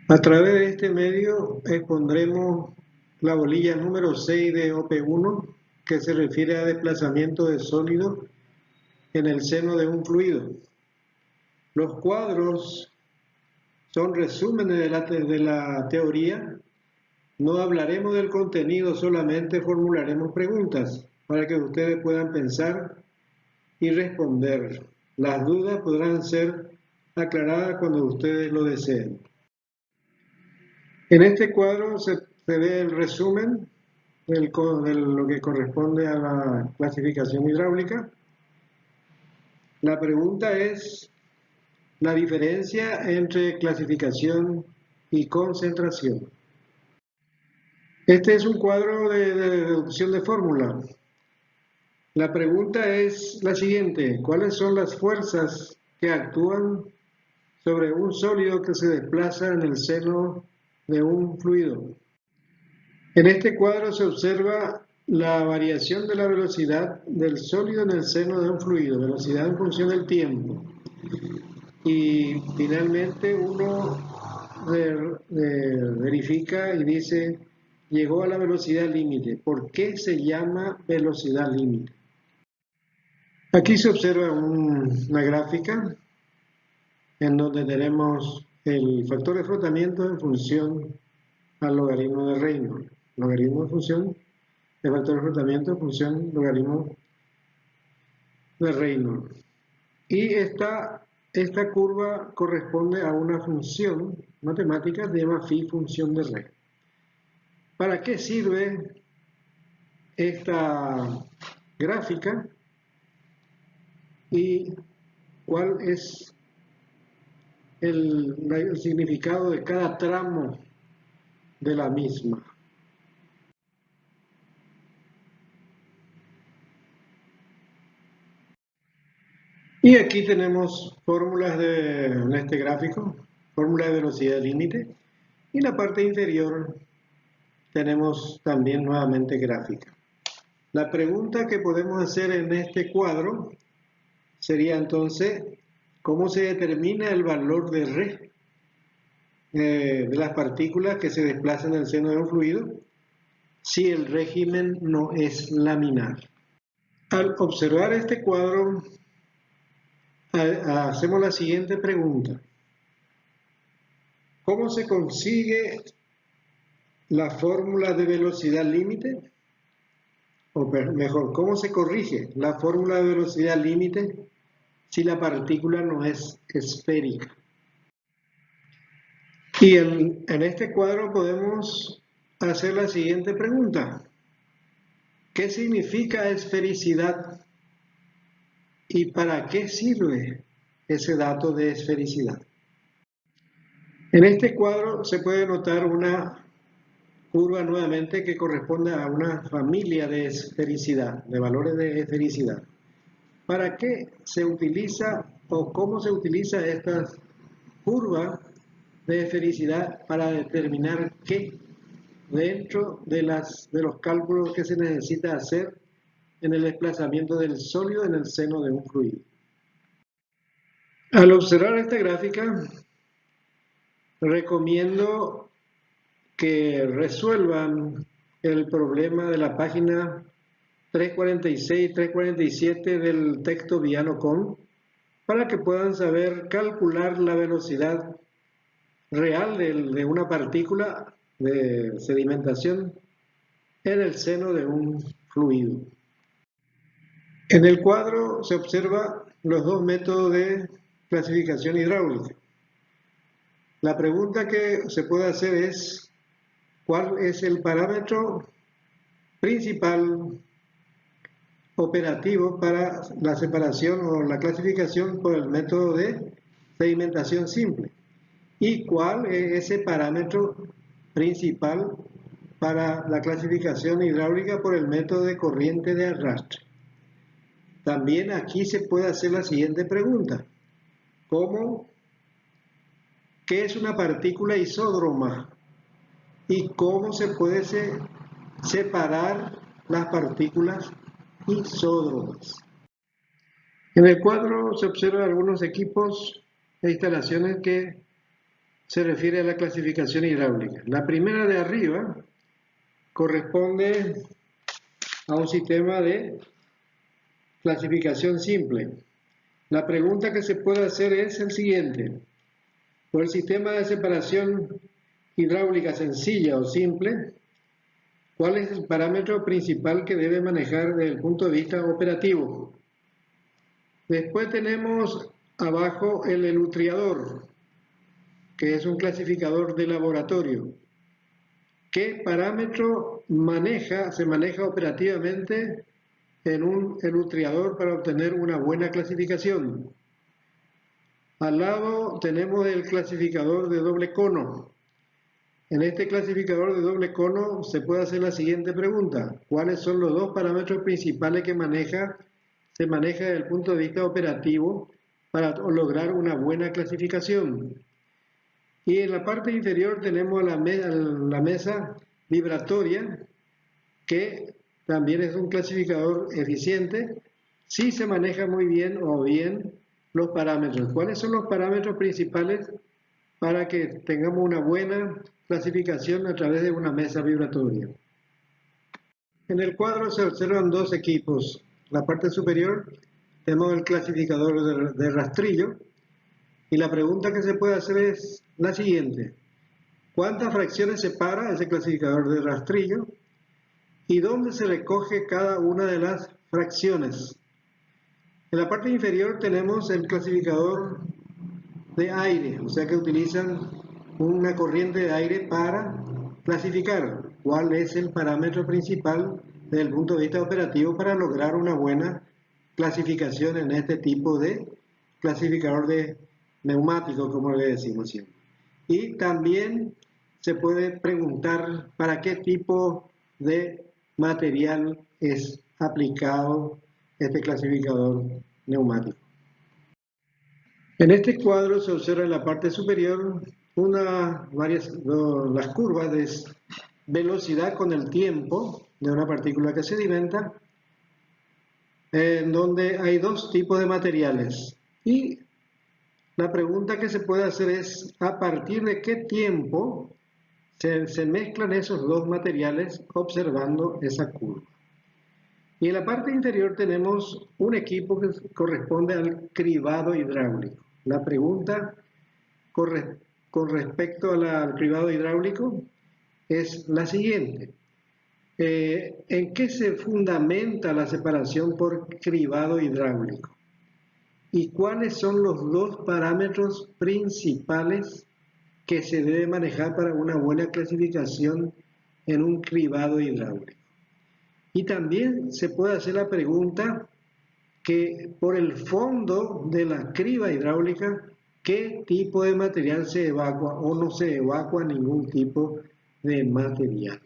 A través de este medio expondremos la bolilla número 6 de OP1, que se refiere a desplazamiento de sólido en el seno de un fluido. Los cuadros son resúmenes de la teoría. No hablaremos del contenido, solamente formularemos preguntas para que ustedes puedan pensar y responder. Las dudas podrán ser aclaradas cuando ustedes lo deseen. En este cuadro se ve el resumen de lo que corresponde a la clasificación hidráulica. La pregunta es la diferencia entre clasificación y concentración. Este es un cuadro de deducción de fórmula. La pregunta es la siguiente: ¿cuáles son las fuerzas que actúan sobre un sólido que se desplaza en el seno de un fluido? En este cuadro se observa la variación de la velocidad del sólido en el seno de un fluido, velocidad en función del tiempo. Y finalmente uno verifica y dice, llegó a la velocidad límite. ¿Por qué se llama velocidad límite? Aquí se observa una gráfica en donde tenemos el factor de frotamiento en función al logaritmo de Reynolds. Logaritmo de función del factor de frotamiento en función logaritmo de Reynolds. Y esta curva corresponde a una función matemática que se llama phi función de Re. ¿Para qué sirve esta gráfica? ¿Y cuál es el significado de cada tramo de la misma? Y aquí tenemos fórmulas en este gráfico, fórmula de velocidad límite, y en la parte inferior tenemos también nuevamente gráfica. La pregunta que podemos hacer en este cuadro sería entonces, ¿cómo se determina el valor de Re de las partículas que se desplazan en el seno de un fluido si el régimen no es laminar? Al observar este cuadro, hacemos la siguiente pregunta: ¿cómo se consigue la fórmula de velocidad límite? O mejor, ¿cómo se corrige la fórmula de velocidad límite si la partícula no es esférica? Y en este cuadro podemos hacer la siguiente pregunta: ¿qué significa esfericidad? ¿Y para qué sirve ese dato de esfericidad? En este cuadro se puede notar una curva nuevamente que corresponde a una familia de esfericidad, de valores de esfericidad. ¿Para qué se utiliza o cómo se utiliza esta curva de esfericidad para determinar qué dentro de los cálculos que se necesita hacer en el desplazamiento del sólido en el seno de un fluido? Al observar esta gráfica, recomiendo que resuelvan el problema de la página 346 y 347 del texto Viano-Kohn para que puedan saber calcular la velocidad real de una partícula de sedimentación en el seno de un fluido. En el cuadro se observan los dos métodos de clasificación hidráulica. La pregunta que se puede hacer es: ¿cuál es el parámetro principal operativo para la separación o la clasificación por el método de sedimentación simple? ¿Y cuál es ese parámetro principal para la clasificación hidráulica por el método de corriente de arrastre? También aquí se puede hacer la siguiente pregunta: ¿qué es una partícula isódroma? ¿Y cómo se puede separar las partículas isódromas? En el cuadro se observan algunos equipos e instalaciones que se refiere a la clasificación hidráulica. La primera de arriba corresponde a un sistema de clasificación simple. La pregunta que se puede hacer es el siguiente. Por el sistema de separación hidráulica sencilla o simple, ¿cuál es el parámetro principal que debe manejar desde el punto de vista operativo? Después tenemos abajo el elutriador, que es un clasificador de laboratorio. ¿Qué parámetro se maneja operativamente en un elutriador para obtener una buena clasificación? Al lado tenemos el clasificador de doble cono. En este clasificador de doble cono se puede hacer la siguiente pregunta. ¿Cuáles son los dos parámetros principales que se maneja desde el punto de vista operativo para lograr una buena clasificación? Y en la parte inferior tenemos la mesa vibratoria, que también es un clasificador eficiente si se maneja muy bien o bien los parámetros. ¿Cuáles son los parámetros principales para que tengamos una buena clasificación a través de una mesa vibratoria? En el cuadro se observan dos equipos. En la parte superior tenemos el clasificador de rastrillo y la pregunta que se puede hacer es la siguiente. ¿Cuántas fracciones separa ese clasificador de rastrillo? ¿Y dónde se recoge cada una de las fracciones? En la parte inferior tenemos el clasificador de aire, o sea que utilizan una corriente de aire para clasificar cuál es el parámetro principal desde el punto de vista operativo para lograr una buena clasificación en este tipo de clasificador de neumático, como le decimos siempre. Y también se puede preguntar para qué tipo de material es aplicado este clasificador neumático. En este cuadro se observa en la parte superior las curvas de velocidad con el tiempo de una partícula que sedimenta, en donde hay dos tipos de materiales. Y la pregunta que se puede hacer es, ¿a partir de qué tiempo se mezclan esos dos materiales observando esa curva? Y en la parte inferior tenemos un equipo que corresponde al cribado hidráulico. La pregunta con respecto al cribado hidráulico es la siguiente. ¿En qué se fundamenta la separación por cribado hidráulico? ¿Y cuáles son los dos parámetros principales que se debe manejar para una buena clasificación en un cribado hidráulico? Y también se puede hacer la pregunta que por el fondo de la criba hidráulica, ¿qué tipo de material se evacua o no se evacua ningún tipo de material?